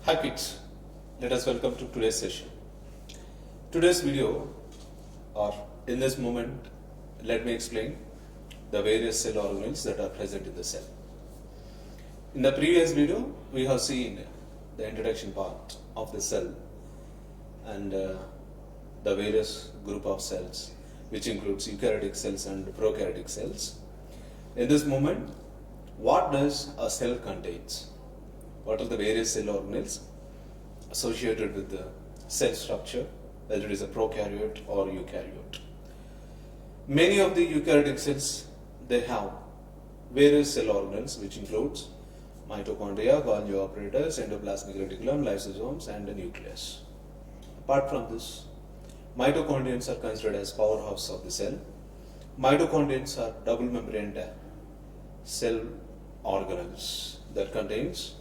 Hi kids, let us welcome to today's session. Today's video, or in this moment, let me explain the various cell organelles that are present in the cell. In the previous video, we have seen the introduction part of the cell and the various group of cells, which includes eukaryotic cells and prokaryotic cells. In this moment, what does a cell contains? What are the various cell organelles associated with the cell structure, whether it is a prokaryote or eukaryote. Many of the eukaryotic cells, they have various cell organelles, which includes mitochondria, Golgi operators, endoplasmic reticulum, lysosomes, and the nucleus. Apart from this, mitochondrions are considered as powerhouse of the cell. Mitochondrions are double membraned cell organelles that contains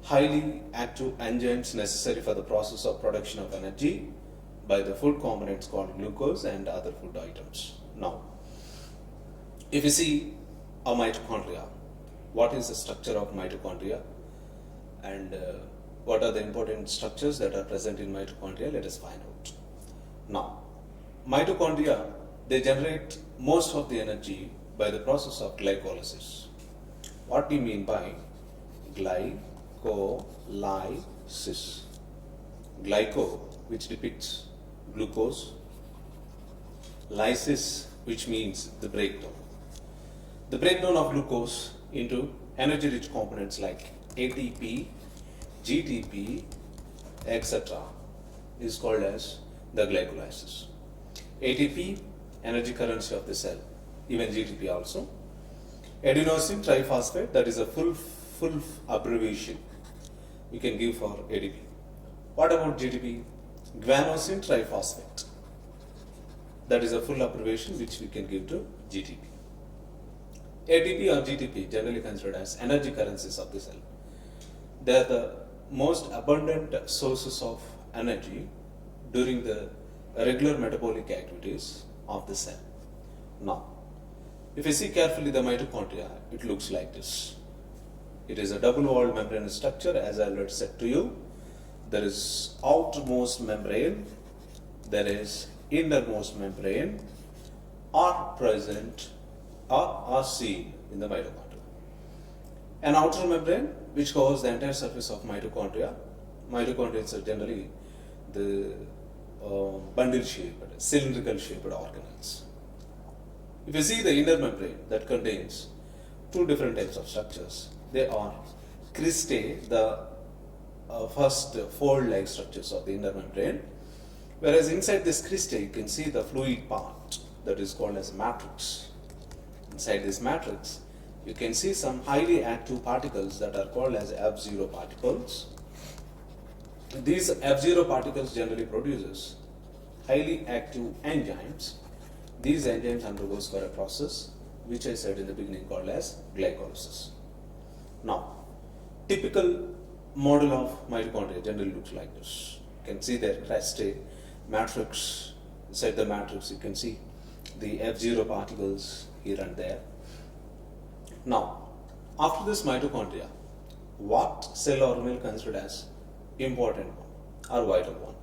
highly active enzymes necessary for the process of production of energy by the food components called glucose and other food items. Now, if you see a mitochondria, what is the structure of mitochondria and what are the important structures that are present in mitochondria? Let us find out. Now, mitochondria, they generate most of the energy by the process of glycolysis. What do you mean by glycolysis? Glyco, which depicts glucose, lysis, which means the breakdown. The breakdown of glucose into energy-rich components like ATP, GTP, etc. is called as the glycolysis. ATP, energy currency of the cell, even GTP also. Adenosine triphosphate, that is a full abbreviation we can give for ADP. What about GTP? Guanosine triphosphate. That is a full abbreviation which we can give to GTP. ATP or GTP, generally considered as energy currencies of the cell. They are the most abundant sources of energy during the regular metabolic activities of the cell. Now, if you see carefully the mitochondria, it looks like this. It is a double-walled membranous structure, as I already said to you. There is outermost membrane, there is innermost membrane, are present or are seen in the mitochondria. An outer membrane which covers the entire surface of mitochondria. Mitochondria are generally the bundle-shaped, cylindrical-shaped organelles. If you see the inner membrane, that contains two different types of structures. They are cristae, the first fold-like structures of the inner membrane, whereas inside this cristae you can see the fluid part that is called as matrix. Inside this matrix you can see some highly active particles that are called as F0 particles. These F0 particles generally produces highly active enzymes. These enzymes undergoes for a process which I said in the beginning called as glycolysis. Now, typical model of mitochondria generally looks like this. You can see their cristae, matrix. Inside the matrix you can see the F0 particles here and there. Now, after this mitochondria, what cell organelle considered as important one or vital one?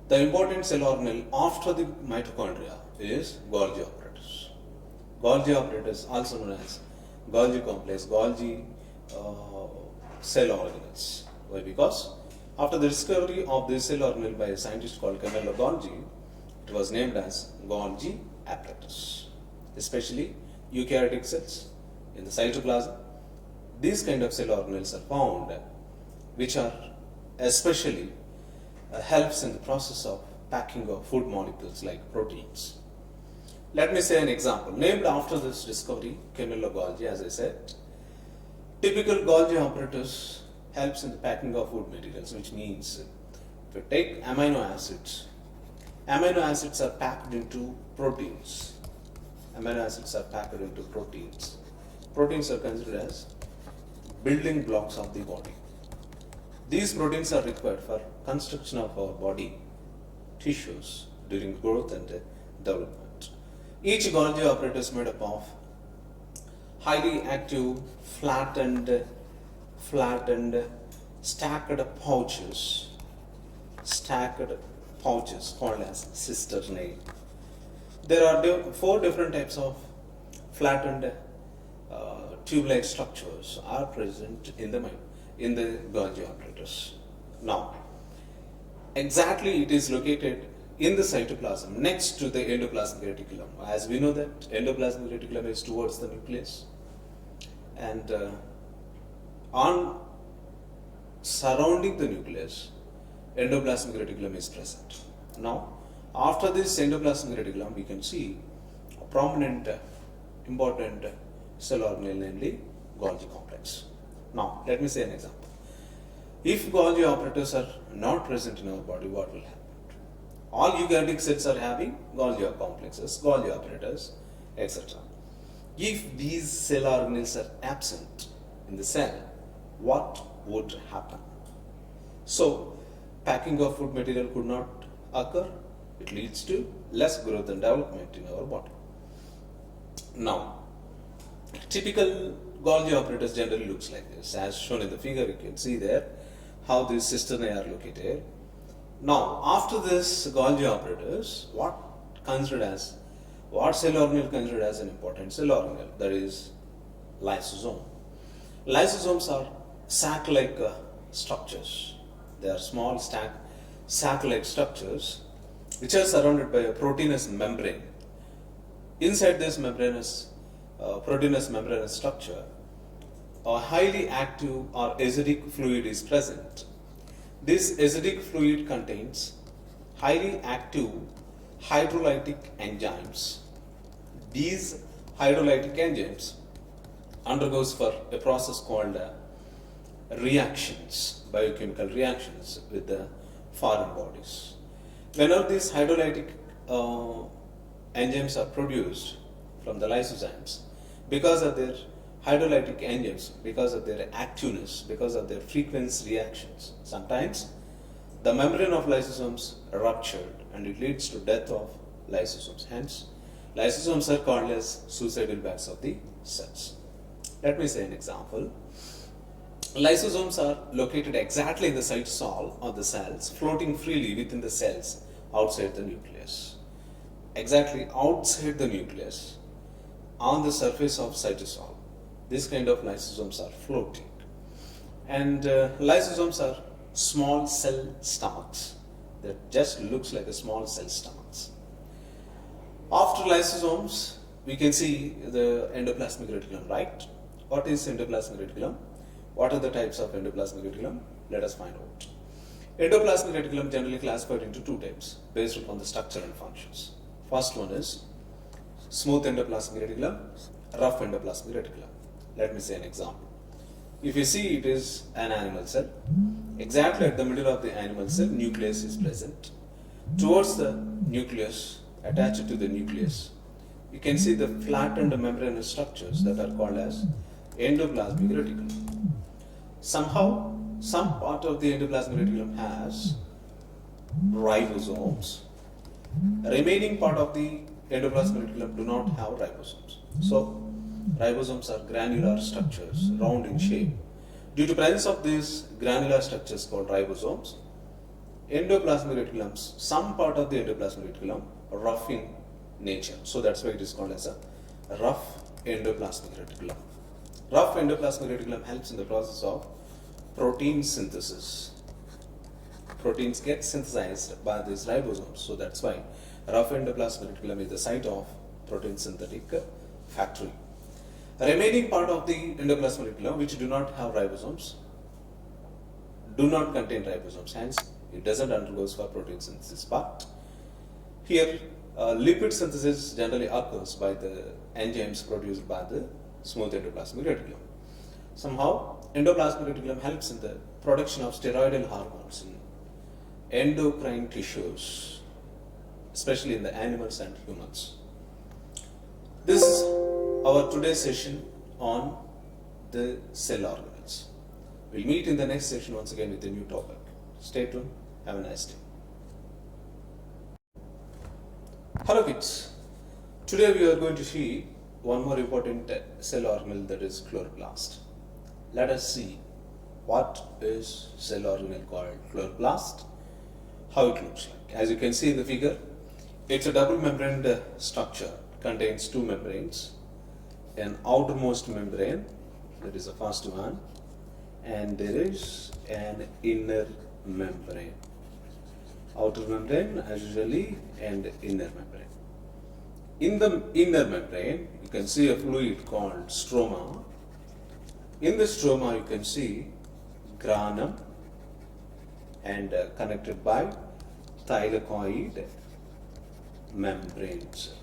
The important cell organelle after the mitochondria is Golgi operators. Golgi operators, also known as Golgi complex, Golgi cell organelles. Why? Because after the discovery of this cell organelle by a scientist called Golgi, it was named as Golgi apparatus. Especially eukaryotic cells in the cytoplasm, these kind of cell organelles are found, which are especially helps in the process of packing of food molecules like proteins. Let me say an example. Named after this discovery, Golgi, as I said, typical Golgi operators helps in the packing of food materials, which means if you take amino acids are packed into proteins. Amino acids are packed into proteins. Proteins are considered as building blocks of the body. These proteins are required for construction of our body tissues during growth and development. Each Golgi operator is made up of highly active, flattened stacked pouches called as cisternae. There are four different types of flattened tube-like structures are present in the Golgi apparatus. Now, exactly it is located in the cytoplasm next to the endoplasmic reticulum. As we know that endoplasmic reticulum is towards the nucleus, and on surrounding the nucleus, endoplasmic reticulum is present. Now, after this endoplasmic reticulum, we can see a prominent, important cell organelle, namely Golgi complex. Now, let me say an example. If Golgi apparatus are not present in our body, what will happen? All eukaryotic cells are having Golgi complexes, Golgi apparatus, etc. If these cell organelles are absent in the cell, what would happen? So, packing of food material could not occur. It leads to less growth and development in our body. Now, typical Golgi apparatus generally looks like this. As shown in the figure, you can see there how these cisternae are located. Now, after this Golgi apparatus, what cell organelle considered as an important cell organelle? That is lysosome. Lysosomes are sac-like structures. They are small sac-like structures which are surrounded by a proteinous membrane. Inside this proteinous membranous structure, a highly active or acidic fluid is present. This acidic fluid contains highly active hydrolytic enzymes. These hydrolytic enzymes undergoes for a process called reactions, biochemical reactions with the foreign bodies. Whenever these hydrolytic enzymes are produced from the lysozymes, because of their hydrolytic enzymes, because of their activeness, because of their frequent reactions, sometimes the membrane of lysosomes ruptured and it leads to death of lysosomes. Hence, lysosomes are called as suicidal bags of the cells. Let me say an example. Lysosomes are located exactly in the cytosol of the cells, floating freely within the cells outside the nucleus. Exactly outside the nucleus, on the surface of cytosol, this kind of lysosomes are floating. And lysosomes are small cell stomachs that just looks like a small cell stomachs. After lysosomes, we can see the endoplasmic reticulum, right? What is endoplasmic reticulum? What are the types of endoplasmic reticulum? Let us find out. Endoplasmic reticulum generally classified into two types based upon the structure and functions. First one is smooth endoplasmic reticulum, rough endoplasmic reticulum. Let me say an example. If you see, it is an animal cell. Exactly at the middle of the animal cell, nucleus is present. Towards the nucleus, attached to the nucleus, you can see the flattened membranous structures that are called as endoplasmic reticulum. Somehow, some part of the endoplasmic reticulum has ribosomes. Remaining part of the endoplasmic reticulum do not have ribosomes. So, ribosomes are granular structures, round in shape. Due to presence of these granular structures called ribosomes, endoplasmic reticulums, some part of the endoplasmic reticulum are rough in nature. So that's why it is called as a rough endoplasmic reticulum. Rough endoplasmic reticulum helps in the process of protein synthesis. Proteins get synthesized by these ribosomes. So that's why rough endoplasmic reticulum is the site of protein synthetic factory. The remaining part of the endoplasmic reticulum, which do not have ribosomes, do not contain ribosomes. Hence, it doesn't undergo for protein synthesis. But here, lipid synthesis generally occurs by the enzymes produced by the smooth endoplasmic reticulum. Somehow, endoplasmic reticulum helps in the production of steroidal hormones in endocrine tissues, especially in the animals and humans. This is our today's session on the cell organelles. We'll meet in the next session once again with a new topic. Stay tuned. Have a nice day. Hello kids. Today we are going to see one more important cell organelle, that is chloroplast. Let us see what is cell organelle called chloroplast, how it looks like. As you can see in the figure, it's a double membraned structure, contains two membranes, an outermost membrane, that is the first one, and there is an inner membrane. Outer membrane as usually and inner membrane. In the inner membrane, you can see a fluid called stroma. In the stroma, you can see granum and connected by thylakoid membranes.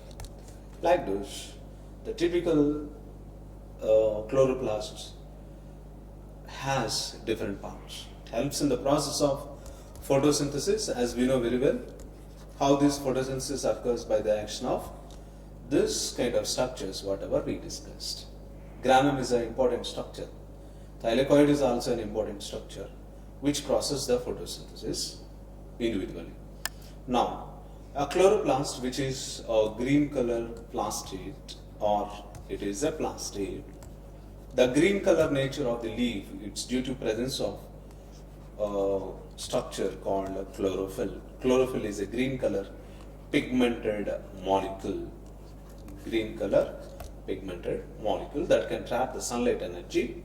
Like this, the typical chloroplast has different parts. It helps in the process of photosynthesis, as we know very well. How this photosynthesis occurs by the action of this kind of structures, whatever we discussed. Granum is an important structure. Thylakoid is also an important structure which crosses the photosynthesis individually. Now, a chloroplast, which is a green color plastid, or it is a plastid. The green color nature of the leaf, it's due to presence of structure called chlorophyll. Chlorophyll is a green color pigmented molecule. Green color pigmented molecule that can trap the sunlight energy.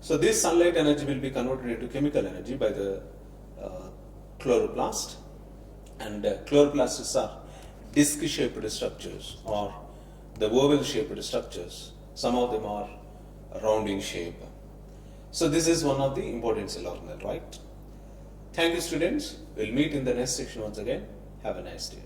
So this sunlight energy will be converted into chemical energy by the chloroplast, and chloroplasts are disc-shaped structures or the oval-shaped structures. Some of them are round in shape. So this is one of the important cell organelle, right? Thank you, students. We'll meet in the next section once again. Have a nice day.